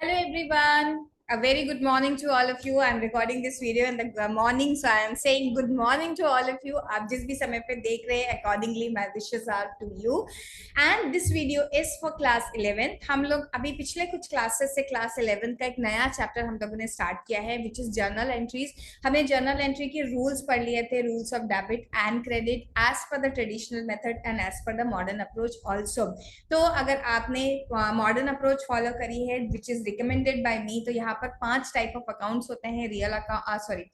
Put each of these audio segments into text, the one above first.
Hello everyone. A very good morning to all of you. I'm recording this video in the morning, so I am saying good morning to all of you. आप जिस भी समय पे देख रहे हैं, accordingly my wishes are to you. And this video is for class 11th. हम लोग अभी पिछले कुछ क्लासेस से क्लास 11th का एक नया चैप्टर हम लोगों ने स्टार्ट किया है, which is journal entries. हमने journal entry के rules पढ़ लिए थे, rules of debit and credit as per the traditional method and as per the modern approach also. तो अगर आपने मॉडर्न अप्रोच फॉलो करी है विच इज रिकमेंडेड बाय मी, तो यहाँ पर 5 टाइप ऑफ अकाउंट्स होते हैं, real account,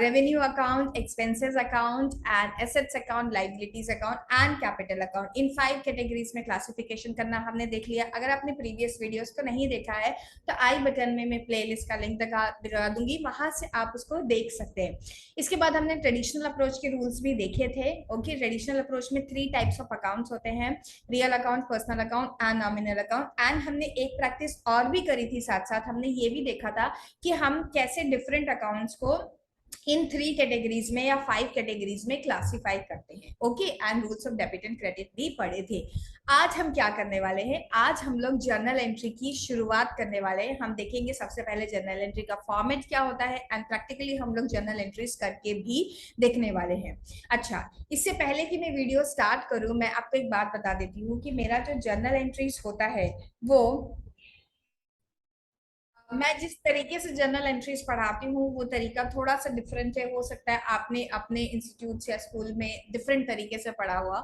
revenue account, expenses account and assets account, liabilities account and capital account. In 5 categories में क्लासिफिकेशन करना हमने देख लिया। अगर आपने प्रीवियस वीडियोस को नहीं देखा है तो आई बटन में मैं प्लेलिस्ट का लिंक दिखा दूंगी, वहां से आप उसको देख सकते हैं। इसके बाद हमने ट्रेडिशनल अप्रोच के रूल्स भी देखे थे। ओके, ट्रेडिशनल अप्रोच में 3 टाइप्स ऑफ अकाउंट्स होते हैं, real account, personal account and nominal account. And हमने एक प्रैक्टिस और भी करी थी, साथ साथ हमने ये भी देखा था कि हम कैसे डिफरेंट अकाउंट्स को इन 3 कैटेगरीज में या 5 कैटेगरीज में क्लासिफाई करते हैं। Okay, and rules of debit and credit भी पढ़े थे। आज हम क्या करने वाले हैं, आज हम लोग जर्नल एंट्री की शुरुआत करने वाले हैं। हम देखेंगे सबसे पहले जर्नल एंट्री का फॉर्मेट क्या होता है एंड प्रैक्टिकली हम लोग जर्नल एंट्रीज करके भी देखने वाले हैं। अच्छा, इससे पहले कि मैं वीडियो स्टार्ट करूं, मैं आपको एक बात बता देती हूँ कि मेरा जो जर्नल एंट्रीज होता है वो मैं जिस तरीके से जर्नल एंट्रीज पढ़ाती हूँ वो तरीका थोड़ा सा डिफरेंट है। हो सकता है आपने अपने इंस्टीट्यूट या स्कूल में डिफरेंट तरीके से पढ़ा हुआ।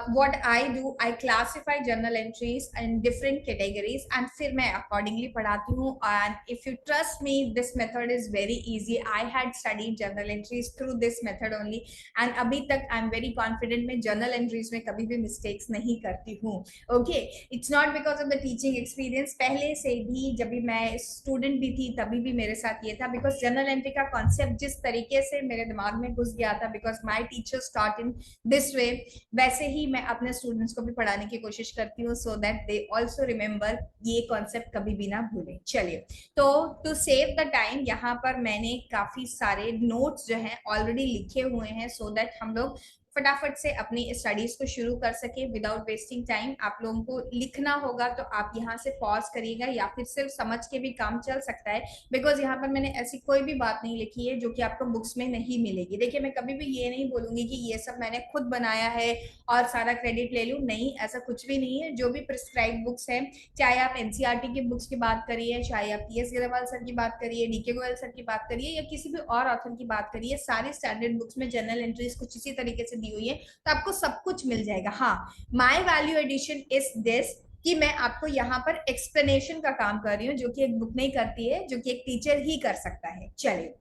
What I do, I classify journal entries in different categories and फिर मैं अकॉर्डिंगली पढ़ाती हूँ। And if you trust me, this method is very easy. I had studied journal entries through this method only and अभी तक I am very confident मैं journal entries में कभी भी मिस्टेक्स नहीं करती हूँ। Okay, it's not because of the teaching experience, पहले से भी जब भी मैं स्टूडेंट भी थी तभी भी मेरे साथ ये था, बिकॉज जर्नल एंट्री का कॉन्सेप्ट जिस तरीके से मेरे दिमाग में घुस गया था, because my teachers taught in this way, वैसे ही मैं अपने स्टूडेंट्स को भी पढ़ाने की कोशिश करती हूँ, so that they also remember ये कॉन्सेप्ट कभी भी ना भूलें। चलिए, तो टू सेव द टाइम यहाँ पर मैंने काफी सारे नोट्स जो हैं ऑलरेडी लिखे हुए हैं, सो दैट हम लोग फटाफट से अपनी स्टडीज को शुरू कर सके विदाउट वेस्टिंग टाइम। आप लोगों को लिखना होगा तो आप यहाँ से पॉज करिएगा या फिर सिर्फ समझ के भी काम चल सकता है, बिकॉज यहाँ पर मैंने ऐसी कोई भी बात नहीं लिखी है जो कि आपको बुक्स में नहीं मिलेगी। देखिए, मैं कभी भी ये नहीं बोलूंगी कि ये सब मैंने खुद बनाया है और सारा क्रेडिट ले लूं, नहीं, ऐसा कुछ भी नहीं है। जो भी प्रिस्क्राइब बुक्स है, चाहे आप एनसीईआरटी की बुक्स की बात करिए, चाहे आप पीएस गिरेवाल सर की बात करिए, डीके गोयल सर की बात करिए या किसी भी और ऑथर की बात करिए, सारी स्टैंडर्ड बुक्स में जर्नल एंट्रीज कुछ इसी तरीके से दी हुई है, तो आपको सब कुछ मिल जाएगा। हाँ, my value addition is this कि मैं आपको यहाँ पर एक्सप्लेनेशन का काम कर रही हूँ, जो कि एक बुक नहीं करती है, जो कि एक टीचर ही कर सकता है। चलिए,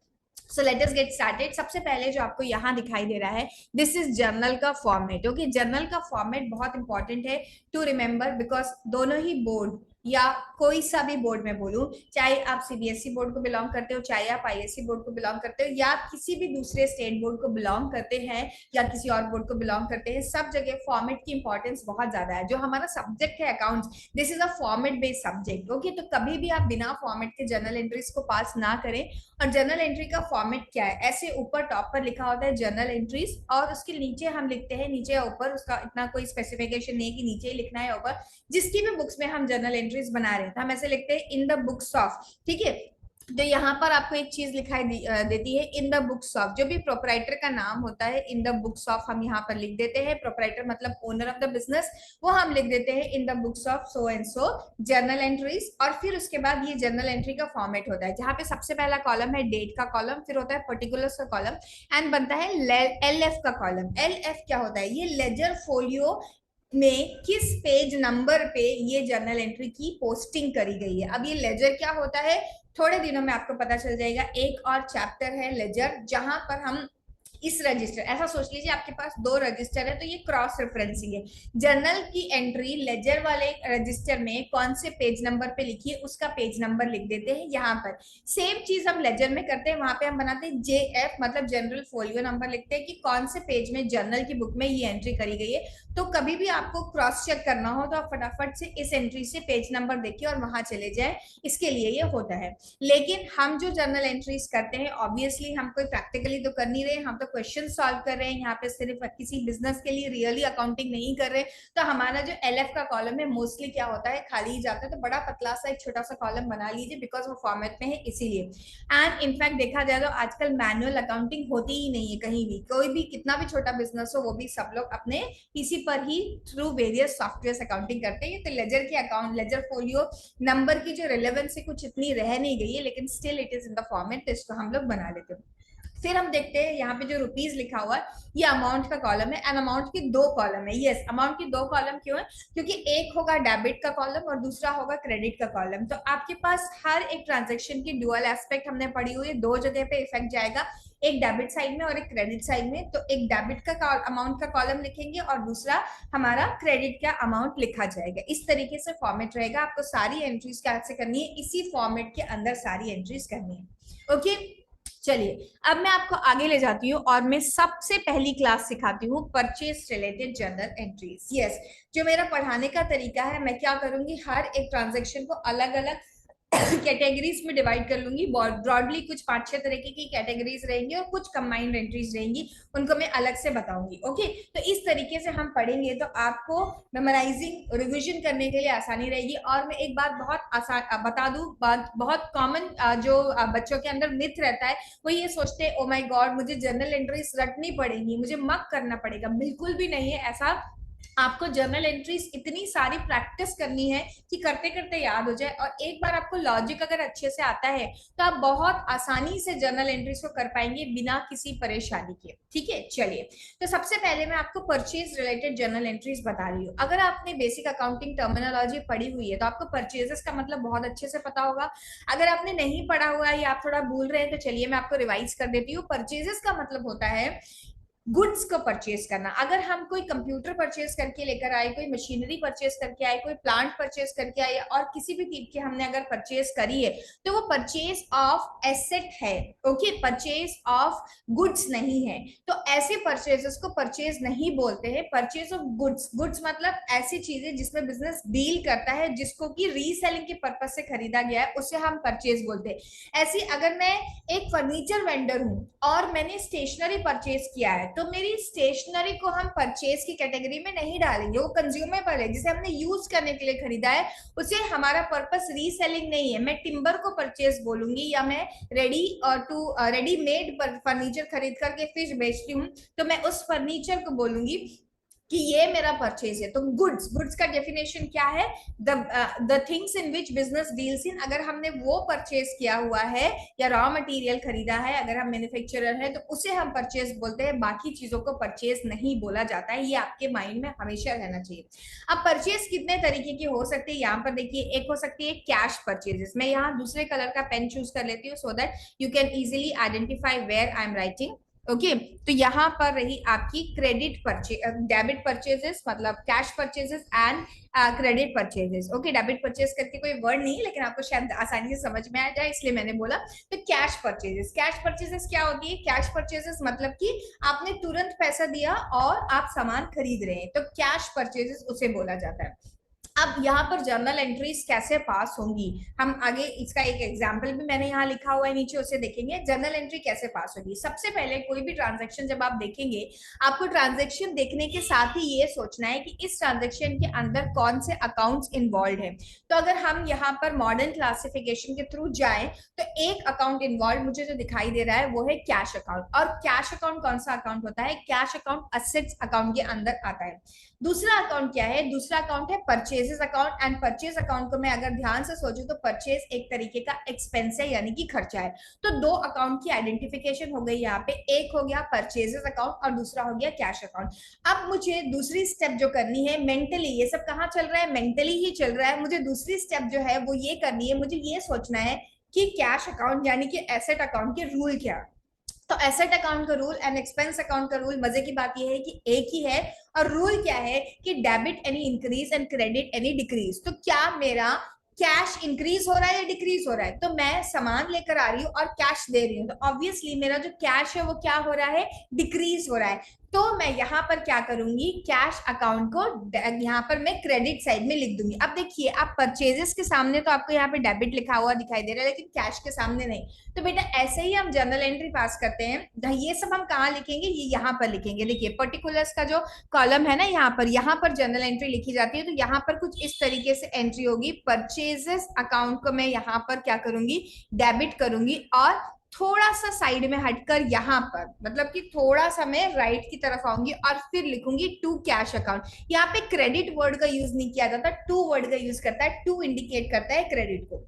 so let us get started. सबसे पहले जो आपको यहाँ दिखाई दे रहा है, दिस इज जर्नल का फॉर्मेट। ओके, जर्नल का फॉर्मेट बहुत इंपॉर्टेंट है टू रिमेंबर, बिकॉज दोनों ही बोर्ड या कोई सा भी बोर्ड में बोलूं, चाहे आप सीबीएसई बोर्ड को बिलोंग करते हो, चाहे आप आईएससी बोर्ड को बिलोंग करते हो, या आप किसी भी दूसरे स्टेट बोर्ड को बिलोंग करते हैं या किसी और बोर्ड को बिलोंग करते हैं, सब जगह फॉर्मेट की इंपॉर्टेंस बहुत ज्यादा है। जो हमारा सब्जेक्ट है accounts, this is a format based subject. Okay, तो कभी भी आप बिना फॉर्मेट के जर्नल एंट्रीज को पास ना करें। और जर्नल एंट्री का फॉर्मेट क्या है, ऐसे ऊपर टॉप पर लिखा होता है जर्नल एंट्रीज, और उसके नीचे हम लिखते हैं, नीचे या ऊपर, उसका इतना कोई स्पेसिफिकेशन नहीं है कि नीचे ही लिखना है ऊपर, जिसकी भी बुक्स में हम जर्नल एंट्रीज बना रहे हैं तो हम ऐसे लिखते हैं इन द बुक्स ऑफ। ठीक है, तो यहाँ पर आपको एक चीज दिखाई देती है, इन द बुक्स ऑफ। जो भी प्रोपराइटर का नाम होता है, इन द बुक्स ऑफ हम यहाँ पर लिख देते हैं। प्रोपराइटर मतलब ओनर ऑफ द बिजनेस, वो हम लिख देते हैं इन the books of so and so journal entries. और फिर उसके बाद ये जर्नल एंट्री का फॉर्मेट होता है, जहाँ पे सबसे पहला कॉलम है डेट का कॉलम, फिर होता है पर्टिकुलर्स का कॉलम एंड बनता है एल एफ का कॉलम। एल एफ क्या होता है, ये लेजर फोलियो में किस पेज नंबर पे ये जर्नल एंट्री की पोस्टिंग करी गई है। अब ये लेजर क्या होता है, थोड़े दिनों में आपको पता चल जाएगा। एक और चैप्टर है लेजर, जहां पर हम इस रजिस्टर, ऐसा सोच लीजिए आपके पास 2 रजिस्टर है, तो ये क्रॉस रेफरेंसिंग है। जर्नल की एंट्री लेजर वाले रजिस्टर में कौन से पेज नंबर पे लिखी है, उसका पेज नंबर लिख देते हैं यहाँ पर। सेम चीज हम लेजर में करते हैं, वहां पे हम बनाते हैं जेएफ मतलब जनरल फोलियो नंबर, लिखते हैं कि कौन से पेज में जर्नल की बुक में ये एंट्री करी गई है। तो कभी भी आपको क्रॉस चेक करना हो तो आप फटाफट से इस एंट्री से पेज नंबर देखिए और वहां चले जाए, इसके लिए ये होता है। लेकिन हम जो जर्नल एंट्रीज करते हैं, ऑब्वियसली हम कोई प्रैक्टिकली तो कर नहीं रहे, हम तो पे क्वेश्चन सॉल्व कर रहे हैं, यहाँ पे सिर्फ किसी बिजनेस के लिए रियली अकाउंटिंग नहीं कर रहे, तो हमारा जो LF का कॉलम है मोस्टली क्या होता है, खाली ही जाता है। तो बड़ा पतला सा एक छोटा सा कॉलम बना लीजिए, बिकॉज वो फॉर्मेट में है इसीलिए। एंड इनफैक्ट देखा जाए तो आजकल मैनुअल अकाउंटिंग होती ही नहीं है कहीं भी, कोई भी कितना भी छोटा बिजनेस हो वो भी सब लोग अपने पीसी पर ही थ्रू वेरियस सॉफ्टवेयर अकाउंटिंग करते हैं। तो लेजर की अकाउंट, लेजर फोलियो नंबर की जो रिलेवेंस है कुछ इतनी रह नहीं गई है, लेकिन still it is in the format, तो इसको हम लोग बना लेते हैं। फिर हम देखते हैं यहाँ पे जो रुपीज लिखा हुआ है, ये अमाउंट का कॉलम है, एंड अमाउंट की 2 कॉलम है। यस, अमाउंट की 2 कॉलम क्यों है, क्योंकि एक होगा डेबिट का कॉलम और दूसरा होगा क्रेडिट का कॉलम। तो आपके पास हर एक ट्रांजेक्शन की ड्यूअल एस्पेक्ट हमने पढ़ी हुई है, 2 जगह पे इफेक्ट जाएगा, एक डेबिट साइड में और एक क्रेडिट साइड में। तो एक डेबिट का अमाउंट का कॉलम लिखेंगे और दूसरा हमारा क्रेडिट का अमाउंट लिखा जाएगा। इस तरीके से फॉर्मेट रहेगा, आपको सारी एंट्रीज कैसे करनी है, इसी फॉर्मेट के अंदर सारी एंट्रीज करनी है। ओके, चलिए अब मैं आपको आगे ले जाती हूँ और मैं सबसे पहली क्लास सिखाती हूँ purchase related journal entries. Yes, जो मेरा पढ़ाने का तरीका है, मैं क्या करूंगी, हर एक ट्रांजेक्शन को अलग अलग कैटेगरीज में डिवाइड कर लूंगी। ब्रॉडली कुछ 5-6 तरीके की कैटेगरीज रहेंगी और कुछ कंबाइंड एंट्रीज रहेंगी, उनको मैं अलग से बताऊंगी। ओके, तो इस तरीके से हम पढ़ेंगे तो आपको मेमोराइजिंग रिवीजन करने के लिए आसानी रहेगी। और मैं एक बात बहुत आसान बता दूं, बहुत कॉमन जो बच्चों के अंदर मिथ रहता है, वो ये सोचते हैं ओ माय गॉड मुझे जर्नल एंट्रीज रटनी पड़ेगी, मुझे मक करना पड़ेगा। बिल्कुल भी नहीं है ऐसा। आपको जर्नल एंट्रीज इतनी सारी प्रैक्टिस करनी है कि करते करते याद हो जाए, और एक बार आपको लॉजिक अगर अच्छे से आता है तो आप बहुत आसानी से जर्नल एंट्रीज को कर पाएंगे बिना किसी परेशानी के। ठीक है, चलिए तो सबसे पहले मैं आपको परचेज रिलेटेड जर्नल एंट्रीज बता रही हूँ। अगर आपने बेसिक अकाउंटिंग टर्मिनोलॉजी पढ़ी हुई है तो आपको परचेजेस का मतलब बहुत अच्छे से पता होगा। अगर आपने नहीं पढ़ा हुआ है या आप थोड़ा भूल रहे हैं तो चलिए मैं आपको रिवाइज कर देती हूँ। परचेजेस का मतलब होता है गुड्स को परचेज करना। अगर हम कोई कंप्यूटर परचेज करके लेकर आए, कोई मशीनरी परचेज करके आए, कोई प्लांट परचेज करके आए, और किसी भी चीज की हमने अगर परचेज करी है तो वो परचेज ऑफ एसेट है। ओके, परचेज ऑफ गुड्स नहीं है। तो ऐसे परचेजेस को परचेज नहीं बोलते हैं, परचेज ऑफ गुड्स। गुड्स मतलब ऐसी चीजें जिसमें बिजनेस डील करता है, जिसको की रीसेलिंग के पर्पज से खरीदा गया है, उसे हम परचेज बोलते हैं। ऐसी अगर मैं एक फर्नीचर वेंडर हूं और मैंने स्टेशनरी परचेज किया है तो मेरी स्टेशनरी को हम परचेज की कैटेगरी में नहीं डालेंगे, वो कंज्यूमेबल है जिसे हमने यूज करने के लिए खरीदा है, उसे हमारा पर्पस रीसेलिंग नहीं है। मैं टिम्बर को परचेज बोलूंगी, या मैं रेडीमेड फर्नीचर खरीद करके फिर बेचती हूँ तो मैं उस फर्नीचर को बोलूंगी कि ये मेरा परचेज है। तो गुड्स, गुड्स का डेफिनेशन क्या है, the things in which business deals in. अगर हमने वो परचेज किया हुआ है या रॉ मटेरियल खरीदा है, अगर हम मैन्युफैक्चरर है तो उसे हम परचेज बोलते हैं, बाकी चीजों को परचेज नहीं बोला जाता है। ये आपके माइंड में हमेशा रहना चाहिए। अब परचेज कितने तरीके की हो सकती है, यहाँ पर देखिए, एक हो सकती है कैश परचेजेस। मैं यहाँ दूसरे कलर का पेन चूज कर लेती हूँ so that you can easily identify where I am writing. Okay, तो यहाँ पर रही आपकी क्रेडिट परचेज, डेबिट परचेजेस मतलब cash purchases and credit purchases. Okay, debit purchase करके कोई वर्ड नहीं है, लेकिन आपको शायद आसानी से समझ में आ जाए इसलिए मैंने बोला। तो कैश परचेजेस, कैश परचेजेस क्या होती है, कैश परचेजेस मतलब कि आपने तुरंत पैसा दिया और आप सामान खरीद रहे हैं, तो कैश परचेजेस उसे बोला जाता है। अब यहाँ पर जर्नल एंट्रीज कैसे पास होंगी, हम आगे इसका एक एग्जांपल भी मैंने यहाँ लिखा हुआ है नीचे, उसे देखेंगे। जर्नल एंट्री कैसे पास होगी, सबसे पहले कोई भी ट्रांजैक्शन जब आप देखेंगे, आपको ट्रांजैक्शन देखने के साथ ही ये सोचना है कि इस ट्रांजैक्शन के अंदर कौन से अकाउंट्स इन्वॉल्व है। तो अगर हम यहाँ पर मॉडर्न क्लासिफिकेशन के थ्रू जाएं तो एक अकाउंट इन्वॉल्व मुझे जो दिखाई दे रहा है वो है कैश अकाउंट। और कैश अकाउंट कौन सा अकाउंट होता है, कैश अकाउंट असेट्स अकाउंट के अंदर आता है। दूसरा अकाउंट क्या है, दूसरा अकाउंट है purchases account. And purchase account को मैं अगर ध्यान से सोचूं तो परचेज एक तरीके का एक्सपेंस है, यानी कि खर्चा है। तो 2 अकाउंट की आइडेंटिफिकेशन हो गई यहाँ पे, एक हो गया परचेजेस अकाउंट और दूसरा हो गया कैश अकाउंट। अब मुझे दूसरी स्टेप जो करनी है मेंटली, ये सब कहाँ चल रहा है, मेंटली ही चल रहा है। मुझे दूसरी स्टेप जो है वो ये करनी है, मुझे ये सोचना है कि कैश अकाउंट यानी कि एसेट अकाउंट के रूल क्या है। तो एसेट अकाउंट का रूल एंड एक्सपेंस अकाउंट का रूल, मजे की बात यह है कि एक ही है, और रूल क्या है कि debit any increase and credit any decrease. तो क्या मेरा कैश इंक्रीज हो रहा है या डिक्रीज हो रहा है, तो मैं सामान लेकर आ रही हूँ और कैश दे रही हूँ, तो ऑब्वियसली मेरा जो कैश है वो क्या हो रहा है, डिक्रीज हो रहा है। तो मैं यहाँ पर क्या करूंगी, कैश अकाउंट को यहाँ पर मैं क्रेडिट साइड में लिख दूंगी। अब देखिए, आप परचेजेस के सामने तो आपको यहाँ पे डेबिट लिखा हुआ दिखाई दे रहा है, लेकिन कैश के सामने नहीं। तो बेटा ऐसे ही हम जर्नल एंट्री पास करते हैं, ये सब हम कहाँ लिखेंगे, ये यहाँ पर लिखेंगे। देखिए पर्टिकुलर्स का जो कॉलम है ना, यहाँ पर जर्नल एंट्री लिखी जाती है। तो यहाँ पर कुछ इस तरीके से एंट्री होगी, परचेजेस अकाउंट को मैं यहाँ पर क्या करूंगी, डेबिट करूंगी, और थोड़ा सा साइड में हटकर यहाँ पर, मतलब कि थोड़ा सा मैं राइट की तरफ आऊंगी और फिर लिखूंगी टू कैश अकाउंट। यहाँ पे क्रेडिट वर्ड का यूज नहीं किया जाता, टू वर्ड का यूज करता है, टू इंडिकेट करता है क्रेडिट को।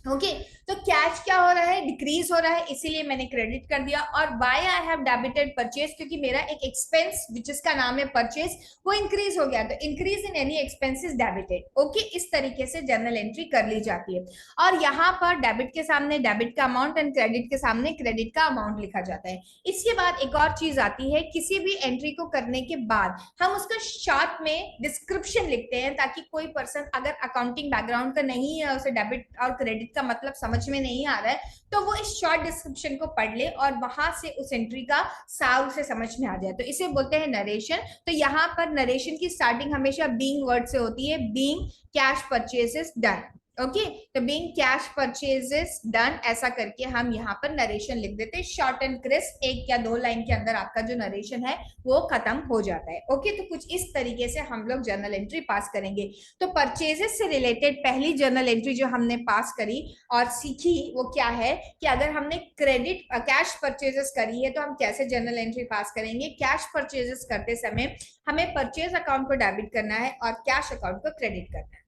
ओके तो कैश क्या हो रहा है, डिक्रीज हो रहा है, इसीलिए मैंने क्रेडिट कर दिया। और by I have debited purchase, क्योंकि मेरा एक एक्सपेंस जिसका नाम है परचेज वो इंक्रीज हो गया, तो increase in any expenses debited. Okay, इस तरीके से जर्नल एंट्री कर ली जाती है। और यहाँ पर डेबिट के सामने डेबिट का अमाउंट एंड क्रेडिट के सामने क्रेडिट का अमाउंट लिखा जाता है। इसके बाद एक और चीज आती है, किसी भी एंट्री को करने के बाद हम उसका शॉर्ट में डिस्क्रिप्शन लिखते हैं, ताकि कोई पर्सन अगर अकाउंटिंग बैकग्राउंड का नहीं है, उसे डेबिट और क्रेडिट का मतलब समझ में नहीं आ रहा है, तो वो इस शॉर्ट डिस्क्रिप्शन को पढ़ ले और वहां से उस एंट्री का सार उसे समझ में आ जाए। तो इसे बोलते हैं नरेशन। तो यहाँ पर नरेशन की स्टार्टिंग हमेशा बीइंग वर्ड से होती है, being cash purchases done. Okay तो बीइंग कैश परचेजेस डन, ऐसा करके हम यहाँ पर नरेशन लिख देते हैं, शॉर्ट एंड क्रिस्प, एक या दो लाइन के अंदर आपका जो नरेशन है वो खत्म हो जाता है। ओके तो कुछ इस तरीके से हम लोग जर्नल एंट्री पास करेंगे। तो परचेजेस से रिलेटेड पहली जर्नल एंट्री जो हमने पास करी और सीखी वो क्या है, कि अगर हमने क्रेडिट कैश परचेजेस करी है तो हम कैसे जर्नल एंट्री पास करेंगे। कैश परचेजेस करते समय हमें परचेज अकाउंट को डेबिट करना है और कैश अकाउंट को क्रेडिट करना है।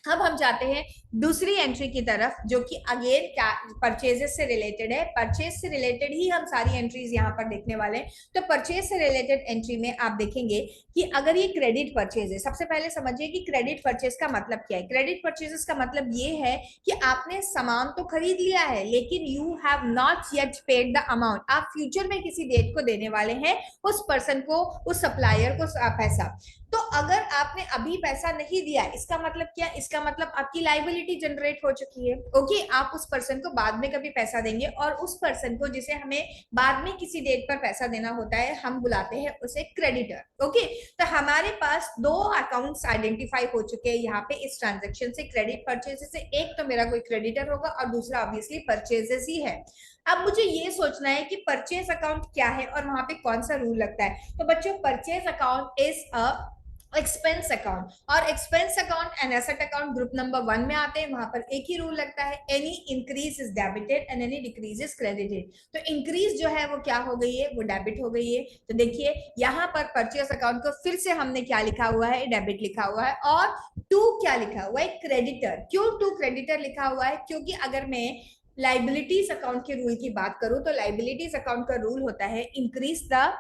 अब हम जाते हैं दूसरी एंट्री की तरफ, जो कि अगेन परचेजेस से रिलेटेड है। परचेज से रिलेटेड ही हम सारी एंट्रीज यहाँ पर देखने वाले हैं। तो परचेज से रिलेटेड एंट्री में आप देखेंगे कि अगर ये क्रेडिट परचेज है, सबसे पहले समझिए कि क्रेडिट परचेज का मतलब क्या है। क्रेडिट परचेजेस का मतलब ये है कि आपने सामान तो खरीद लिया है, लेकिन you have not yet paid the amount. आप फ्यूचर में किसी डेट को देने वाले हैं उस पर्सन को, उस सप्लायर को पैसा। तो अगर आपने अभी पैसा नहीं दिया, इसका मतलब क्या, इसका मतलब आपकी लाइबिलिटी जनरेट हो चुकी है। ओके आप उस पर्सन को बाद में कभी पैसा देंगे, और उस पर्सन को जिसे हमें बाद में किसी डेट पर पैसा देना होता है हम बुलाते हैं उसे क्रेडिटर। ओके तो हमारे पास दो अकाउंट्स आइडेंटिफाई हो चुके हैं यहाँ पे इस ट्रांजेक्शन से, क्रेडिट परचेज से। एक तो मेरा कोई क्रेडिटर होगा और दूसरा ऑब्वियसली परचेजेस ही है। अब मुझे ये सोचना है कि परचेज अकाउंट क्या है और वहां पे कौन सा रूल लगता है। तो बच्चों purchase account is a expense account, और expense account and asset account group number 1 में आते हैं। वहां पर एक ही रूल लगता है, any increase is debited and any decrease is credited. तो इंक्रीज जो है वो क्या हो गई है, वो डेबिट हो गई है। तो देखिए यहाँ पर परचेस अकाउंट को फिर से हमने क्या लिखा हुआ है, डेबिट लिखा हुआ है। और टू क्या लिखा हुआ है, क्रेडिटर। क्यों टू क्रेडिटर लिखा हुआ है, क्योंकि अगर मैं लाइबिलिटीज अकाउंट के रूल की बात करूं तो लाइबिलिटीज अकाउंट का रूल होता है increase the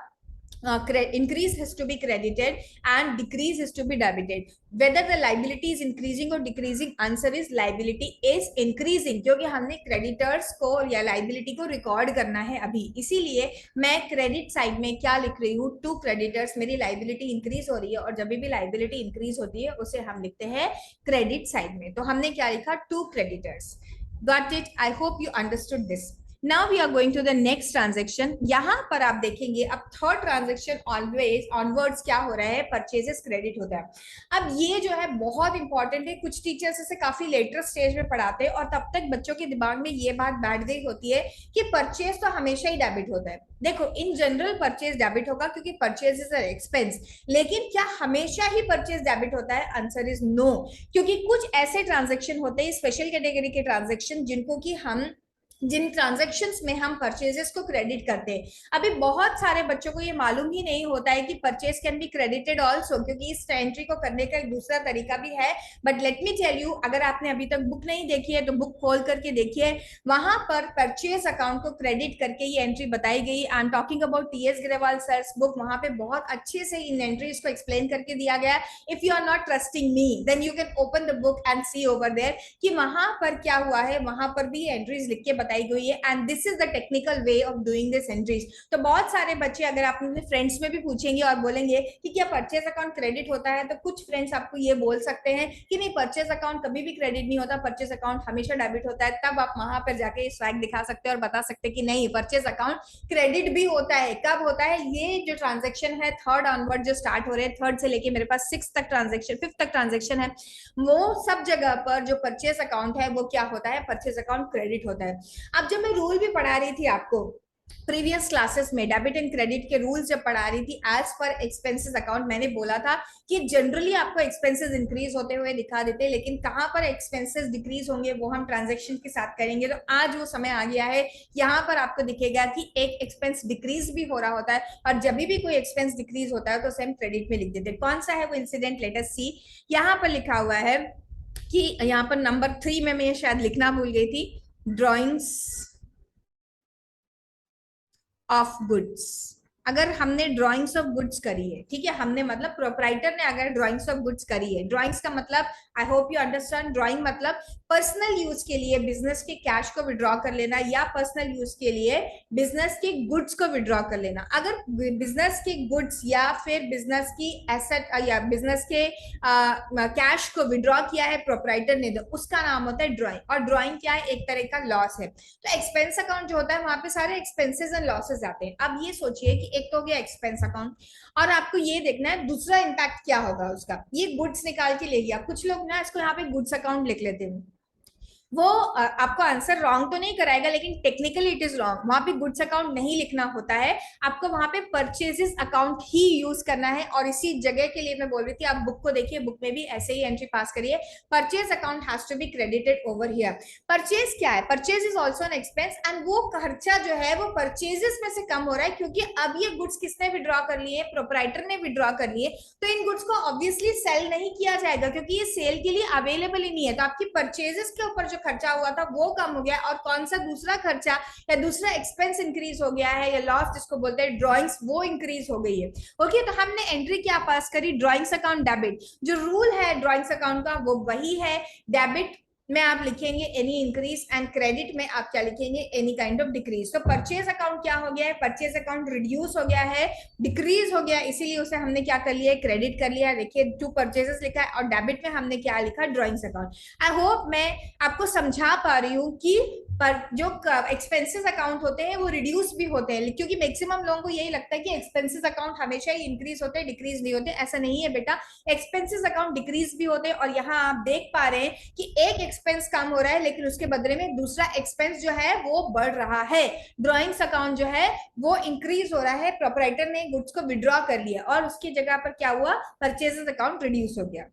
increase has to be credited and decrease is to be debited. Whether the liability is increasing or decreasing, answer is liability is increasing, क्योंकि हमने creditors को या liability को record करना है अभी, इसीलिए मैं credit side में क्या लिख रही हूँ, to creditors, मेरी liability increase हो रही है, और जब भी liability increase होती है उसे हम लिखते हैं credit side में। तो हमने क्या लिखा, to creditors। Got it? I hope you understood this. Now we are going to the next transaction. यहाँ पर आप देखेंगे अब थर्ड ट्रांजेक्शन ऑलवेज ऑनवर्ड्स क्या हो रहा है, परचेजेस क्रेडिट होता है। अब ये जो है बहुत इंपॉर्टेंट है, कुछ टीचर्स इसे काफी लेटर स्टेज में पढ़ाते हैं और तब तक बच्चों के दिमाग में ये बात बैठ गई होती है कि परचेज तो हमेशा ही डेबिट होता है। देखो इन जनरल परचेज डेबिट होगा क्योंकि परचेज इज अ एक्सपेंस, लेकिन क्या हमेशा ही परचेज डेबिट होता है, आंसर इज नो। क्योंकि कुछ ऐसे ट्रांजेक्शन होते हैं स्पेशल कैटेगरी के ट्रांजेक्शन जिनको कि हम, जिन ट्रांजैक्शंस में हम परचेजेस को क्रेडिट करते हैं। अभी बहुत सारे बच्चों को ये मालूम ही नहीं होता है कि purchase can be credited also, क्योंकि इस एंट्री को करने का एक दूसरा तरीका भी है। But let me tell you, अगर आपने अभी तक बुक नहीं देखी है तो बुक खोल करके देखिए, वहां पर परचेज अकाउंट को क्रेडिट करके ये एंट्री बताई गई। I am talking about T S. Grewal sir's book, वहां पे बहुत अच्छे से इन एंट्रीज को एक्सप्लेन करके दिया गया। If you are not trusting me then you can open the book and see over there कि वहां पर क्या हुआ है, वहां पर भी एंट्रीज लिख के बताई गई है and this is the technical way of doing this entries. तो बहुत सारे बच्चे, अगर आप अपने फ्रेंड्स में भी पूछेंगे और बोलेंगे कि क्या परचेज अकाउंट क्रेडिट होता है, तो कुछ फ्रेंड्स आपको ये बोल सकते हैं कि नहीं, परचेज अकाउंट कभी भी क्रेडिट नहीं होता, परचेज अकाउंट हमेशा डेबिट होता है। तब आप वहां पर जाके स्वैग दिखा सकते हैं और बता सकते हैं कि नहीं, परचेज अकाउंट क्रेडिट भी होता है। कब होता है? ये जो ट्रांजेक्शन है थर्ड ऑनवर्ड जो स्टार्ट हो रहे हैं, थर्ड से लेके मेरे पास सिक्स तक ट्रांजेक्शन, फिफ्थ तक ट्रांजेक्शन है, वो सब जगह पर जो परचेज अकाउंट है वो क्या होता है? परचेज अकाउंट क्रेडिट होता है। अब जब मैं रूल भी पढ़ा रही थी आपको प्रीवियस क्लासेस में, डेबिट एंड क्रेडिट के रूल्स जब पढ़ा रही थी एज पर एक्सपेंसेस अकाउंट, मैंने बोला था कि जनरली आपको एक्सपेंसेस इंक्रीज होते हुए दिखा देते, लेकिन कहां पर एक्सपेंसेस डिक्रीज होंगे वो हम ट्रांजेक्शन के साथ करेंगे। तो आज वो समय आ गया है, यहाँ पर आपको दिखेगा कि एक एक्सपेंस डिक्रीज भी हो रहा होता है, और जब भी कोई एक्सपेंस डिक्रीज होता है तो उसे हम क्रेडिट में लिख देते हैं। कौन सा है वो इंसिडेंट? लेट अस सी। यहाँ पर लिखा हुआ है कि यहाँ पर नंबर 3 में मैं शायद लिखना भूल गई थी, ड्रॉइंग्स ऑफ गुड्स। अगर हमने ड्राइंग्स ऑफ गुड्स करी है, ठीक है, हमने मतलब प्रोप्राइटर ने अगर ड्राइंग्स ऑफ गुड्स करी है, ड्राइंग्स का मतलब I hope you understand, drawing मतलब पर्सनल यूज के लिए बिजनेस के कैश को विड्रॉ कर लेना, या पर्सनल यूज के लिए बिजनेस के गुड्स को विड्रॉ कर लेना। अगर बिजनेस के गुड्स या फिर बिजनेस की एसेट या बिजनेस के कैश को विड्रॉ किया है प्रोप्राइटर ने, तो उसका नाम होता है ड्राइंग। और ड्राइंग क्या है? एक तरह का लॉस है। तो एक्सपेंस अकाउंट जो होता है वहां पे सारे एक्सपेंसेस एंड लॉसेस आते हैं। अब ये सोचिए कि एक तो हो गया एक्सपेंस अकाउंट, और आपको ये देखना है दूसरा इंपैक्ट क्या होगा उसका। ये गुड्स निकाल के ले गया, कुछ लोग ना इसको यहाँ पे गुड्स अकाउंट लिख लेते हैं, वो आपको आंसर रॉन्ग तो नहीं कराएगा, लेकिन टेक्निकली इट इज रॉन्ग। वहां पे गुड्स अकाउंट नहीं लिखना होता है, आपको वहां पे परचेजेस अकाउंट ही यूज करना है। और इसी जगह के लिए मैं बोल रही थी, आप बुक को देखिए, बुक में भी ऐसे ही एंट्री पास करिए, purchase account has to be credited over here. Purchase क्या है? Purchase is also an expense, and वो खर्चा जो है वो परचेजेस में से कम हो रहा है, क्योंकि अब ये गुड्स किसने विड्रॉ कर लिए? प्रोप्राइटर ने विड्रॉ कर लिए। तो इन गुड्स को ऑब्वियसली सेल नहीं किया जाएगा, क्योंकि ये सेल के लिए अवेलेबल ही नहीं है। तो आपकी परचेजेस के ऊपर जो खर्चा हुआ था वो कम हो गया, और कौन सा दूसरा खर्चा या दूसरा एक्सपेंस इंक्रीज हो गया है, या लॉस जिसको बोलते हैं ड्रॉइंग्स, वो इंक्रीज हो गई है। ओके, तो हमने एंट्री क्या पास करी? Drawings account debit. जो रूल है ड्रॉइंग्स अकाउंट का वो वही है, डेबिट में आप लिखेंगे एनी इंक्रीज, एंड क्रेडिट में आप क्या लिखेंगे? Any kind of decrease. तो परचेज अकाउंट क्या हो गया है? परचेज अकाउंट रिड्यूस हो गया है, डिक्रीज हो गया, इसीलिए उसे हमने क्या कर लिया? क्रेडिट कर लिया। देखिए, टू परचेजेस लिखा है, और डेबिट में हमने क्या लिखा? Drawings account. आई होप मैं आपको समझा पा रही हूँ कि पर जो एक्सपेंसेस अकाउंट होते हैं वो रिड्यूस भी होते हैं, क्योंकि मैक्सिमम लोगों को यही लगता है कि एक्सपेंसेस अकाउंट हमेशा ही इंक्रीज होते हैं, डिक्रीज नहीं होते। ऐसा नहीं है बेटा, एक्सपेंसेस अकाउंट डिक्रीज भी होते हैं। और यहाँ आप देख पा रहे हैं कि एक एक्सपेंस कम हो रहा है, लेकिन उसके बदले में दूसरा एक्सपेंस जो है वो बढ़ रहा है। ड्रॉइंग्स अकाउंट जो है वो इंक्रीज हो रहा है, प्रोप्राइटर ने गुड्स को विड्रॉ कर लिया, और उसकी जगह पर क्या हुआ? परचेजेस अकाउंट रिड्यूस हो गया।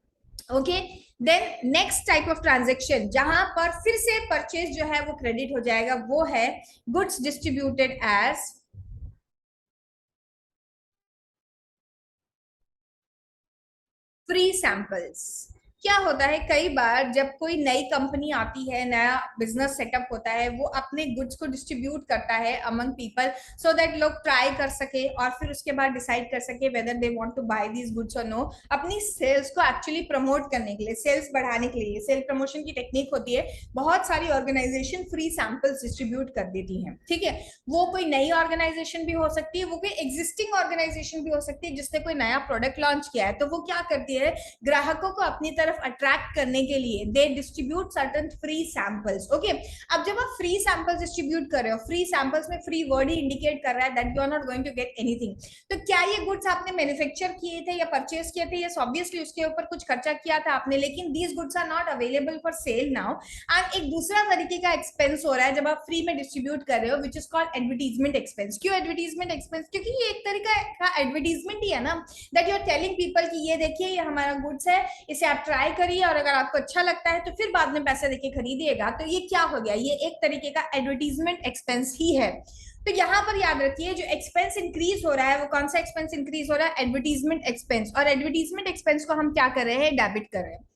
Okay, then next type of transaction जहां पर फिर से परचेज जो है वो क्रेडिट हो जाएगा, वो है goods distributed as free samples. क्या होता है, कई बार जब कोई नई कंपनी आती है, नया बिजनेस सेटअप होता है, वो अपने गुड्स को डिस्ट्रीब्यूट करता है अमंग पीपल, सो दैट लोग ट्राई कर सके और फिर उसके बाद डिसाइड कर सके whether they want to buy these goods और नो। अपनी सेल्स को एक्चुअली प्रमोट करने के लिए, सेल्स बढ़ाने के लिए, सेल प्रमोशन की टेक्निक होती है। बहुत सारी ऑर्गेनाइजेशन फ्री सैंपल्स डिस्ट्रीब्यूट कर देती हैं, ठीक है। वो कोई नई ऑर्गेनाइजेशन भी हो सकती है, वो कोई एग्जिस्टिंग ऑर्गेनाइजेशन भी हो सकती है जिसने कोई नया प्रोडक्ट लॉन्च किया है। तो वो क्या करती है, ग्राहकों को अपनी तरफ अट्रैक्ट करने के लिए they distribute certain free samples. Okay, अब जब आप फ्री सैंपल्स डिस्ट्रीब्यूट कर रहे हो, फ्री सैंपल्स में फ्री वर्ड ही इंडिकेट कर रहा है that you are not going to get anything. तो क्या ये गुड्स आपने मैन्युफैक्चर किए थे या परचेज किए थे? यस, ऑब्वियसली उसके ऊपर कुछ खर्चा किया था आपने, लेकिन these goods are not available for sale now. And एक दूसरा तरीके का एक्सपेंस हो रहा है जब आप फ्री में डिस्ट्रीब्यूट कर रहे हो, which is called advertisement expense. क्यों एडवर्टीजमेंट एक्सपेंस? क्योंकि ये एक तरीका का एडवर्टीजमेंट ही है ना, that you are telling people कि ये देखिए ये हमारा गुड्स है, इसे आप ट्राई करिए, और अगर आपको अच्छा लगता है तो फिर बाद में पैसे देके खरीदिएगा। तो ये क्या हो गया? ये एक तरीके का एडवर्टीजमेंट एक्सपेंस ही है। तो यहाँ पर याद रखिए, जो एक्सपेंस इंक्रीज हो रहा है वो कौन सा एक्सपेंस इंक्रीज हो रहा है? Advertisement expense. और एडवर्टीजमेंट एक्सपेंस को हम क्या कर रहे हैं? डेबिट कर रहे हैं।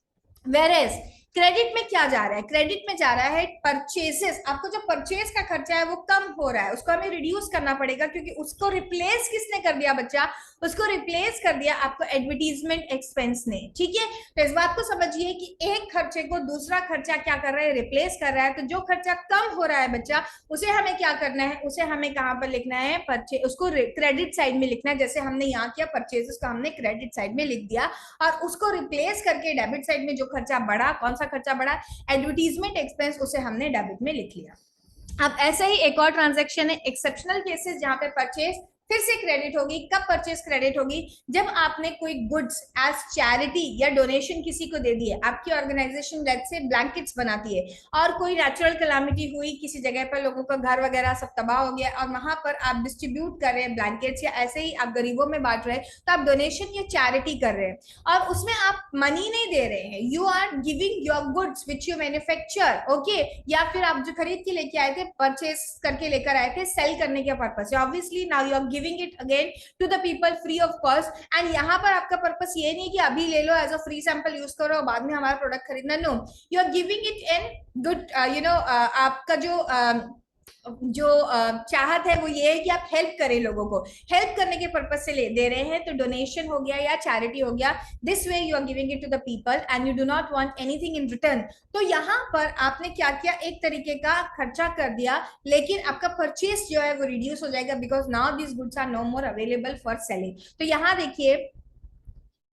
वेयर एज क्रेडिट में क्या जा रहा है, क्रेडिट में जा रहा है परचेसेस। आपको जो परचेस का खर्चा है वो कम हो रहा है, उसको हमें रिड्यूस करना पड़ेगा, क्योंकि उसको रिप्लेस किसने कर दिया बच्चा, उसको रिप्लेस कर दिया आपको एडवर्टीजमेंट एक्सपेंस ने। ठीक है, तो इस बात को समझिए कि एक खर्चे को दूसरा खर्चा क्या कर रहा है, रिप्लेस कर रहा है। तो जो खर्चा कम हो रहा है बच्चा, उसे हमें क्या करना है, उसे हमें कहां पर लिखना है, परचेज, उसको क्रेडिट साइड में लिखना है। जैसे हमने यहाँ किया, परचेजेस को हमने क्रेडिट साइड में लिख दिया, और उसको रिप्लेस करके डेबिट साइड में जो खर्चा बढ़ा, कौन सा खर्चा बढ़ा, एडवर्टीजमेंट एक्सपेंस, उसे हमने डेबिट में लिख लिया। अब ऐसा ही एक और ट्रांजैक्शन है, एक्सेप्शनल केसेस, जहां पे परचेज फिर से क्रेडिट होगी। कब परचेज क्रेडिट होगी, जब आपने कोई गुड्स एज चैरिटी या डोनेशन किसी को दे दी है। आपकी ऑर्गेनाइजेशन लेट्स से ब्लैंकेट्स बनाती है, और कोई नेचुरल कैलामिटी हुई, किसी जगह पर लोगों का घर वगैरह सब तबाह हो गया, और वहां पर आप डिस्ट्रीब्यूट कर रहे हैं ब्लैंकेट्स, या ऐसे ही आप गरीबों में बांट रहे हैं, तो आप डोनेशन या चैरिटी कर रहे हैं, और उसमें आप मनी नहीं दे रहे हैं, you are giving your goods which you manufacture, okay, या फिर आप जो खरीद के लेके आए थे, परचेस करके लेकर आए थे सेल करने के पर्पज से, obviously now you are giving it again to the people free of cost. And यहाँ पर आपका पर्पस ये नहीं कि अभी ले लो as a free sample use करो और बाद में हमारा प्रोडक्ट खरीदना, no, you are giving it in good, आपका जो चाहत है वो ये है कि आप हेल्प करें लोगों को, हेल्प करने के पर्पज से दे रहे हैं, तो डोनेशन हो गया या चैरिटी हो गया। This way you are giving it to the people and you do not want anything in return. तो यहाँ पर आपने क्या किया, एक तरीके का खर्चा कर दिया, लेकिन आपका परचेस जो है वो रिड्यूस हो जाएगा, because now this goods are no more available for selling. तो यहाँ देखिए,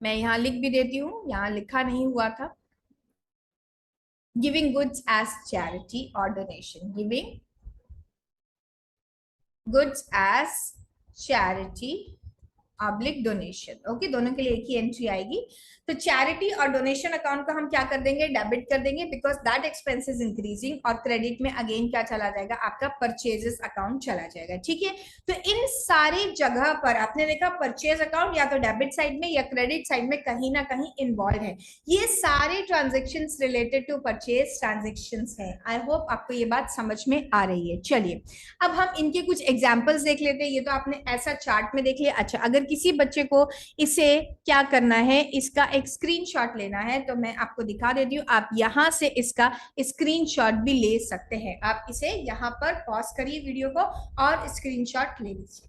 मैं यहाँ लिख भी देती हूँ, यहाँ लिखा नहीं हुआ था, गिविंग गुड्स एज चैरिटी और donation, giving goods as charity oblique donation. Okay, दोनों के लिए एक ही एंट्री आएगी। तो चैरिटी और डोनेशन अकाउंट को हम क्या कर देंगे, डेबिट कर देंगे, because that expense is increasing, और क्रेडिट में अगेन क्या चला जाएगा, आपका परचेजेस अकाउंट चला जाएगा। ठीक है, तो इन सारी जगह पर आपने देखा परचेज अकाउंट या तो डेबिट साइड में या क्रेडिट साइड में कहीं ना कहीं इन्वॉल्व है। ये सारे transaction related to purchase transaction है। आई होप आपको ये बात समझ में आ रही है। चलिए, अब हम इनके कुछ एग्जाम्पल्स देख लेते हैं। ये तो आपने ऐसा चार्ट में देख लिया। अच्छा, अगर किसी बच्चे को इसे क्या करना है, इसका एक स्क्रीनशॉट लेना है, तो मैं आपको दिखा देती हूँ। आप यहां से इसका स्क्रीनशॉट भी ले सकते हैं। आप इसे यहां पर पॉज करिए वीडियो को और स्क्रीनशॉट ले लीजिए।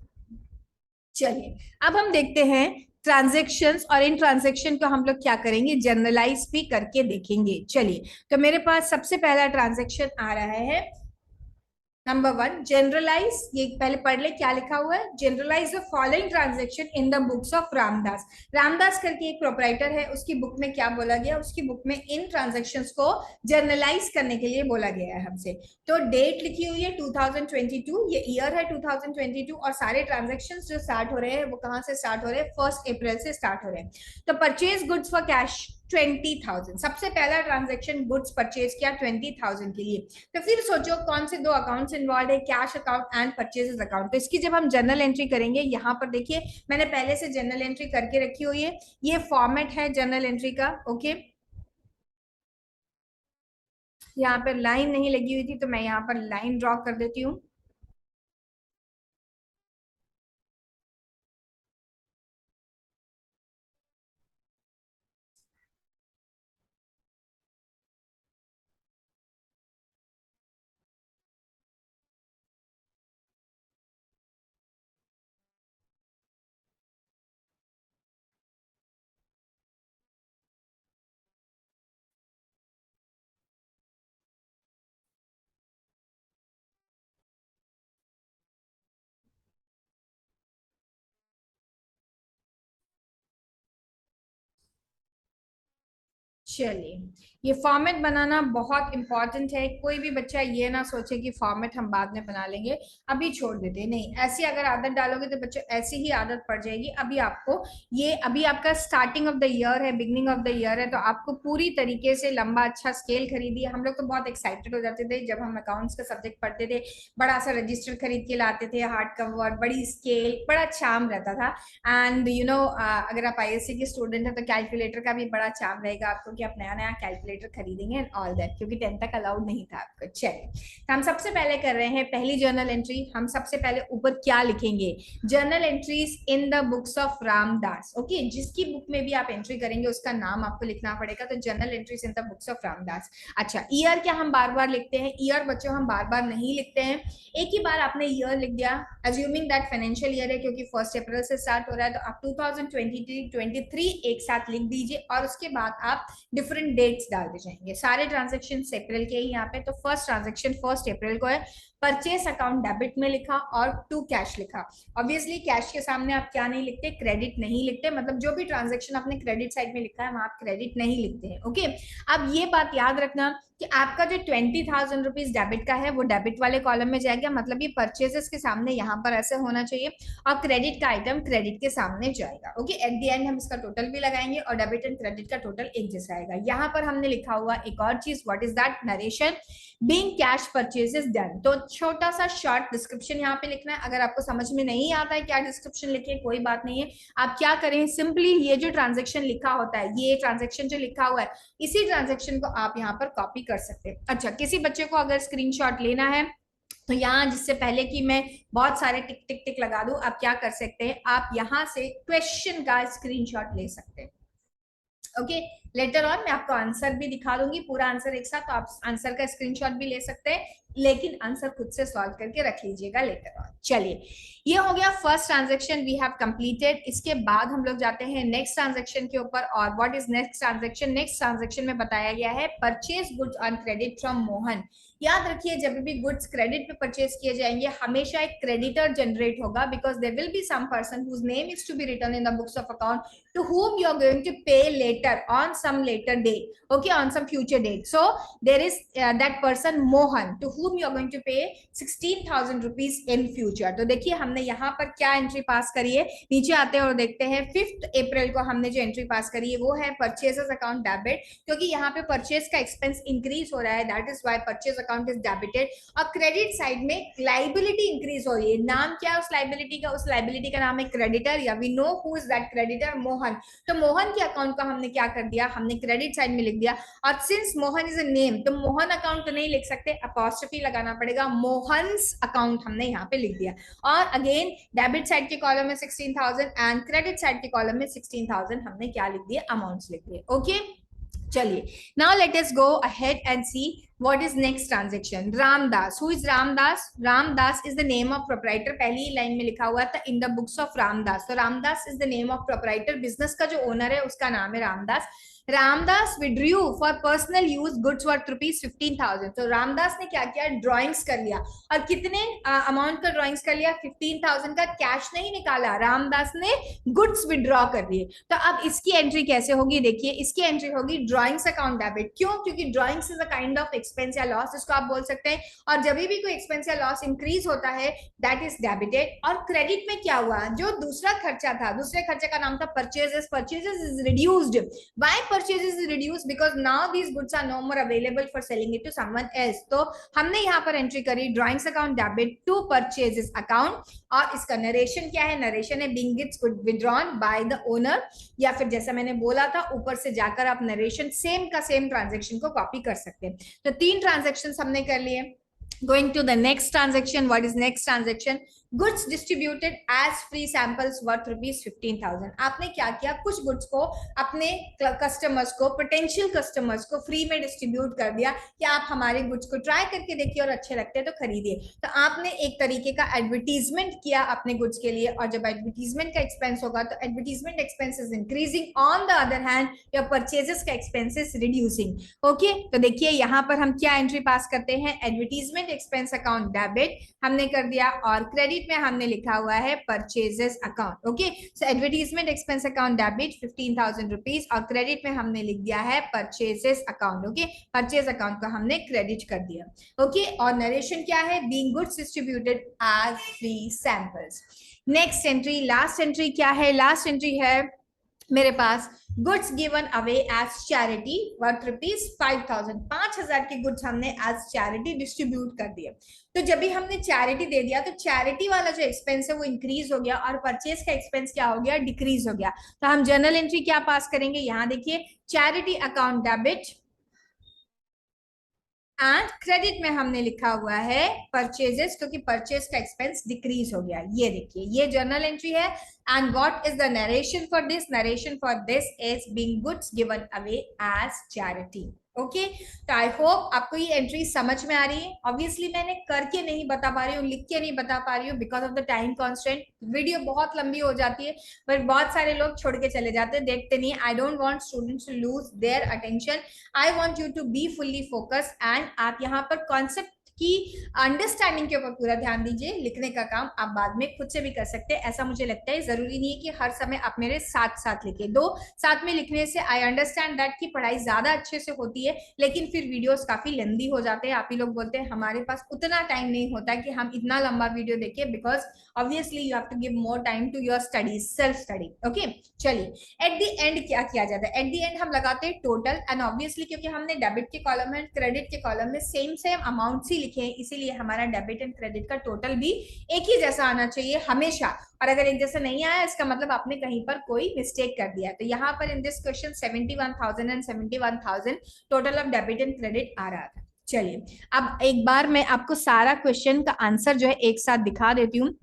चलिए, अब हम देखते हैं ट्रांजेक्शन्स, और इन ट्रांजेक्शन को हम लोग क्या करेंगे, जर्नलाइज भी करके देखेंगे। चलिए, तो मेरे पास सबसे पहला ट्रांजेक्शन आ रहा है, नंबर 1, जनरलाइज। ये पहले पढ़ ले क्या लिखा हुआ है, journalise the following transaction in the books of Ramdas. Ramdas करके एक प्रोपराइटर है, उसकी बुक में क्या बोला गया, उसकी बुक में इन ट्रांजेक्शन्स को जर्नलाइज करने के लिए बोला गया है हमसे। तो डेट लिखी हुई है 2022, ये ईयर है 2022, और सारे ट्रांजेक्शन्स जो स्टार्ट हो रहे हैं वो कहां से स्टार्ट हो रहे हैं, 1 अप्रैल से स्टार्ट हो रहे हैं। तो परचेज गुड्स फॉर कैश 20,000, सबसे पहला ट्रांजेक्शन गुड्स परचेज किया 20,000 के लिए। तो फिर सोचो कौन से दो अकाउंट्स इन्वॉल्व है, cash account and purchases account. तो इसकी जब हम जर्नल एंट्री करेंगे, यहाँ पर देखिए मैंने पहले से जर्नल एंट्री करके रखी हुई है, ये फॉर्मेट है जर्नल एंट्री का। ओके, यहाँ पर लाइन नहीं लगी हुई थी, तो मैं यहाँ पर लाइन ड्रॉ कर देती हूँ। चलिए, ये फॉर्मेट बनाना बहुत इंपॉर्टेंट है। कोई भी बच्चा ये ना सोचे कि फॉर्मेट हम बाद में बना लेंगे, अभी छोड़ देते, नहीं, ऐसी अगर आदत डालोगे तो बच्चों ऐसी ही आदत पड़ जाएगी। अभी आपको ये, अभी आपका स्टार्टिंग ऑफ द ईयर है, बिगनिंग ऑफ द ईयर है, तो आपको पूरी तरीके से लंबा अच्छा स्केल खरीदिए। हम लोग तो बहुत एक्साइटेड हो जाते थे जब हम अकाउंट्स का सब्जेक्ट पढ़ते थे, बड़ा सा रजिस्टर खरीद के लाते थे, हार्ड कवर, बड़ी स्केल, बड़ा चार्म रहता था। एंड अगर आप आईएससी के स्टूडेंट है तो कैलकुलेटर का भी बड़ा चार्म रहेगा आपको, कि आप नया नया कैलकुलेटर खरीदेंगे एंड ऑल दैट, क्योंकि 10 तक अलाउड नहीं था आपको। चलिए, तो हम सबसे पहले कर रहे हैं पहली जर्नल एंट्री। हम सबसे पहले ऊपर क्या लिखेंगे, journal entries in the books of Ramdas. Okay, जिसकी बुक में भी आप एंट्री करेंगे उसका नाम आपको लिखना पड़ेगा, तो journal entries in the books of Ramdas. अच्छा, ईयर क्या हम बार बार लिखते हैं? ईयर बच्चों हम बार बार नहीं लिखते हैं, एक ही बार आपने ईयर लिख दिया, अज्यूमिंग दैट फाइनेंशियल ईयर है, क्योंकि 1 अप्रैल से स्टार्ट हो रहा है, तो आप 2023 एक साथ लिख दीजिए और उसके बाद आप डिफरेंट डेट्स डाल दे जाएंगे। सारे ट्रांजेक्शन अप्रैल के ही यहाँ पे, तो फर्स्ट ट्रांजेक्शन 1 अप्रैल को है, परचेस अकाउंट डेबिट में लिखा और टू कैश लिखा। ऑब्वियसली कैश के सामने आप क्या नहीं लिखते, क्रेडिट नहीं लिखते, मतलब जो भी ट्रांजेक्शन आपने क्रेडिट साइड में लिखा है वहां आप क्रेडिट नहीं लिखते हैं। ओके, अब ये बात याद रखना कि आपका जो 20,000 रुपीज डेबिट का है वो डेबिट वाले कॉलम में जाएगा, मतलब ये परचेजेस के सामने यहाँ पर ऐसे होना चाहिए, और क्रेडिट का आइटम क्रेडिट के सामने जाएगा। ओके, एट द एंड हम इसका टोटल भी लगाएंगे और डेबिट एंड क्रेडिट का टोटल एक जैसा आएगा। यहाँ पर हमने लिखा हुआ एक और चीज, what is that, narration being cash purchases done. तो छोटा सा शॉर्ट डिस्क्रिप्शन यहाँ पे लिखना है। अगर आपको समझ में नहीं आता है क्या डिस्क्रिप्शन लिखे, कोई बात नहीं है, आप क्या करें, सिंपली ये जो ट्रांजेक्शन लिखा होता है, ये ट्रांजेक्शन जो लिखा हुआ है, इसी ट्रांजेक्शन को आप यहाँ पर कॉपी कर सकते हैं। अच्छा, किसी बच्चे को अगर स्क्रीनशॉट लेना है तो यहाँ, जिससे पहले कि मैं बहुत सारे टिक टिक टिक लगा दूं, आप क्या कर सकते हैं, आप यहाँ से क्वेश्चन का स्क्रीनशॉट ले सकते हैं। ओके, लेटर ऑन मैं आपको आंसर भी दिखा दूंगी, पूरा आंसर एक साथ, तो आप आंसर का स्क्रीनशॉट भी ले सकते हैं, लेकिन आंसर खुद से सॉल्व करके रख लीजिएगा लेटर ऑन। चलिए, ये हो गया first transaction we have completed. इसके बाद हम लोग जाते हैं नेक्स्ट ट्रांजैक्शन के ऊपर। और what is next transaction? Next transaction में बताया गया है purchase goods on credit from Mohan. याद रखिए, जब भी गुड्स क्रेडिट पे परचेज किए जाएंगे हमेशा एक क्रेडिटर जनरेट होगा, because there will be some person whose name is to be written in the books of account to whom you are going to pay later on some later date, okay, on some future date. So there is that person Mohan to whom you are going to pay 16,000 rupees in future. तो देखिए हमने यहाँ पर क्या entry पास करी है, नीचे आते हैं और देखते हैं 5 अप्रैल को हमने जो एंट्री पास करी है वो है परचेजेस अकाउंट डेबिट, क्योंकि यहाँ पे परचेज का एक्सपेंस इंक्रीज हो रहा है, that is why purchase account is debited. और क्रेडिट साइड में लाइबिलिटी इंक्रीज हो रही है, नाम क्या है उस लाइबिलिटी का? उस लाइबिलिटी का नाम है क्रेडिटर, या we know who is that creditor, Mohan. तो मोहन के अकाउंट का हमने क्या कर दिया, हमने क्रेडिट साइड में लिख दिया। और since Mohan is a name, तो मोहन अकाउंट तो नहीं लिख सकते, अपॉस्ट्रोफी लगाना पड़ेगा, मोहन्स अकाउंट हमने यहाँ पे लिख दिया। और अगेन डेबिट साइड के कॉलम में 16,000 एंड क्रेडिट साइड के कॉलम में 16,000 हमने क्या लिख दिया, अमाउंट्स लिख दिए। ओके, चलिए, now let us go ahead and see what is next transaction. Ramdas, who is Ramdas? Ramdas is the name of proprietor, पहली लाइन में लिखा हुआ था in the books of Ramdas, तो Ramdas is the name of proprietor, business का जो owner है उसका नाम है Ramdas. Ramdas withdrew for personal use goods worth rupees 15,000। तो रामदास ने क्या किया, ड्रॉइंग्स कर लिया, और कितने अमाउंट का ड्रॉइंग्स कर लिया, 15,000 का। कैश नहीं निकाला, रामदास ने गुड्स विड्रॉ कर दिए। तो अब इसकी एंट्री कैसे होगी, देखिए इसकी एंट्री होगी ड्रॉइंग्स अकाउंट डेबिट। क्यों? क्योंकि drawings is a kind of expense या लॉस, इसको आप बोल सकते हैं, और जब भी कोई एक्सपेंस या लॉस इंक्रीज होता है दैट इज डेबिटेड। और क्रेडिट में क्या हुआ, जो दूसरा खर्चा था, दूसरे खर्चे का नाम था purchases, purchases is reduced. Why purchases is reduced? Because now these goods are no more available for selling it to someone else. तो हमने यहाँ पर एंट्री करी drawings account debit to purchases account, और इसका नरेशन क्या है, नरेशन है being its withdrawn by the owner, या फिर जैसा मैंने बोला था ऊपर से जाकर आप नरेशन सेम का सेम ट्रांजैक्शन को कॉपी कर सकते हैं। तो 3 ट्रांजैक्शन हमने कर लिए। Going to the next transaction. What is next transaction? Goods distributed as free samples worth rupees 15,000. आपने क्या किया, कुछ गुड्स को अपने कस्टमर्स को, पोटेंशियल कस्टमर्स को फ्री में डिस्ट्रीब्यूट कर दिया कि आप हमारे गुड्स को ट्राई करके देखिए और अच्छे लगते हैं तो खरीदिए। तो आपने एक तरीके का एडवर्टीजमेंट किया अपने गुड्स के लिए, और जब एडवर्टीजमेंट का एक्सपेंस होगा तो advertisement expense is increasing, on the other hand your purchases का एक्सपेंस इज रिड्यूसिंग। ओके, तो देखिए यहाँ पर हम क्या एंट्री पास करते हैं, एडवर्टीजमेंट एक्सपेंस अकाउंट डेबिट हमने कर दिया, और क्रेडिट में हमने लिखा हुआ है purchases account. Okay, so advertisement expense account debit 15,000 rupees, और क्रेडिट में हमने लिख दिया है purchases account. Okay, purchase account को हमने क्रेडिट कर दिया। ओके, और नरेशन क्या है, being goods distributed as free samples. Next entry, last entry क्या है, लास्ट एंट्री है मेरे पास goods given away as charity worth rupees 5,000, 5,000 के गुड्स हमने एज चैरिटी डिस्ट्रीब्यूट कर दिए। तो जब भी हमने चैरिटी दे दिया तो चैरिटी वाला जो एक्सपेंस है वो इंक्रीज हो गया और परचेज का एक्सपेंस क्या हो गया, डिक्रीज हो गया। तो हम जर्नल एंट्री क्या पास करेंगे, यहाँ देखिए charity account debit and credit में हमने लिखा हुआ है परचेजेस, क्योंकि परचेज का एक्सपेंस डिक्रीज हो गया। ये देखिए ये जर्नल एंट्री है। And what is the narration for this, narration for this is being goods given away as charity. Okay, तो आई होप आपको ये एंट्री समझ में आ रही है। ऑब्वियसली मैंने करके नहीं बता पा रही हूँ, लिख के नहीं बता पा रही हूँ because of the time constant. Video बहुत लंबी हो जाती है पर बहुत सारे लोग छोड़ के चले जाते हैं, देखते नहीं। I don't want students to lose their attention, I want you to be fully focus and आप यहाँ पर कॉन्सेप्ट की अंडरस्टैंडिंग के ऊपर पूरा ध्यान दीजिए। लिखने का काम आप बाद में खुद से भी कर सकते हैं, ऐसा मुझे लगता है। जरूरी नहीं है कि हर समय आप मेरे साथ साथ लिखे, दो साथ में लिखने से आई अंडरस्टैंड दैट की पढ़ाई ज्यादा अच्छे से होती है, लेकिन फिर वीडियोस काफी लेंदी हो जाते हैं। आप ही लोग बोलते हैं हमारे पास उतना टाइम नहीं होता कि हम इतना लंबा वीडियो देखें, because obviously you have to give more time to your studies, self study. Okay, चलिए एट द एंड क्या किया जाता है, एट द एंड हम लगाते हैं टोटल। एंड ऑब्वियसली क्योंकि हमने डेबिट के कॉलम में क्रेडिट के कॉलम में सेम सेम अमाउंट ही लिखे हैं, इसीलिए हमारा डेबिट एंड क्रेडिट का टोटल भी एक ही जैसा आना चाहिए हमेशा। और अगर एक जैसा नहीं आया इसका मतलब आपने कहीं पर कोई मिस्टेक कर दिया है। तो यहाँ पर in this question 71,000 and 71,000 total of debit and credit आ रहा था। चलिए अब एक बार मैं आपको सारा क्वेश्चन का आंसर जो है एक साथ दिखा देती हूँ,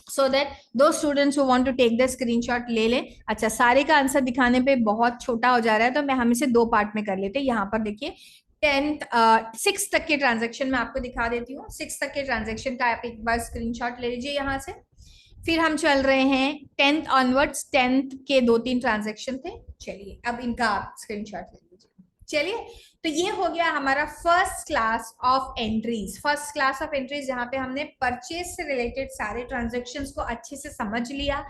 सो दैट दो students who want to take the screenshot ले लें। अच्छा, सारे का आंसर दिखाने पे बहुत छोटा हो जा रहा है तो मैं हम इसे दो पार्ट में कर लेते हैं। यहाँ पर देखिए 6 तक के ट्रांजेक्शन में आपको दिखा देती हूँ। 6 तक के ट्रांजेक्शन का आप एक बार स्क्रीनशॉट ले लीजिए यहाँ से। फिर हम चल रहे हैं 10th ऑनवर्ड्स, 10th के 2-3 ट्रांजेक्शन थे। चलिए अब इनका आप स्क्रीनशॉट ले लीजिए। चलिए, तो ये हो गया हमारा first class of entries. First class of entries जहां पे हमने परचेज से रिलेटेड सारे ट्रांजेक्शन्स को अच्छे से समझ लिया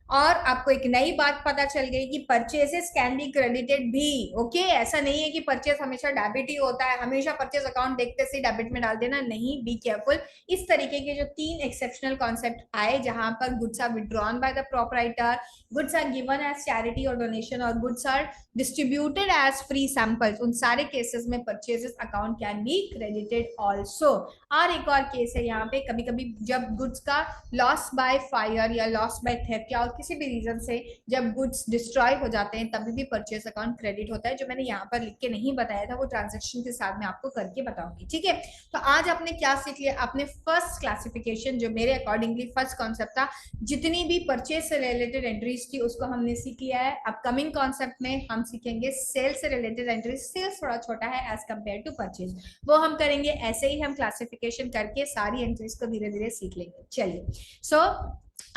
और आपको एक नई बात पता चल गई कि परचेजेस कैन बी क्रेडिटेड भी। ओके, ऐसा नहीं है कि परचेज हमेशा डेबिट ही होता है, हमेशा परचेज अकाउंट देखते से डेबिट में डाल देना, नहीं, बी केयरफुल। इस तरीके के जो 3 एक्सेप्शनल कॉन्सेप्ट आए जहां पर goods are withdrawn by the proprietor, goods are given as charity और डोनेशन, और goods are distributed as free samples, उन सारे केसेस में purchases account can be credited also. और एक और केस है यहाँ पे, कभी कभी जब गुड्स का लॉस बाय फायर या लॉस बाय थेफ्ट या किसी भी रीजन से जब गुड्स डिस्ट्रॉय हो जाते हैं तभी भी परचेस अकाउंट क्रेडिट होता है। जो मैंने यहाँ पर लिख के नहीं बताया था वो ट्रांजेक्शन के साथ मैं आपको करके बताऊंगी, ठीक है। तो आज आपने क्या सीख लिया, आपने फर्स्ट क्लासिफिकेशन जो मेरे अकॉर्डिंगली फर्स्ट कॉन्सेप्ट था, जितनी भी परचेज से रिलेटेड एंट्रीज थी उसको हमने सीख लिया है। अपकमिंग कॉन्सेप्ट में हम सीखेंगे सेल से रिलेटेड एंट्रीज। सेल्स थोड़ा छोटा है एज कम्पेयर टू परचेज, वो हम करेंगे ऐसे ही, हम क्लासिफिकेशन करके सारी एंट्रीज को धीरे धीरे सीख लेंगे। चलिए, सो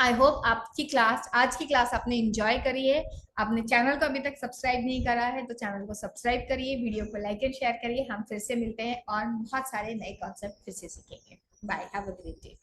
आई होप आपकी क्लास, आज की क्लास आपने एंजॉय करी है। आपने चैनल को अभी तक सब्सक्राइब नहीं करा है तो चैनल को सब्सक्राइब करिए, वीडियो को लाइक एंड शेयर करिए। हम फिर से मिलते हैं और बहुत सारे नए कॉन्सेप्ट फिर से सीखेंगे। Bye, have a great day.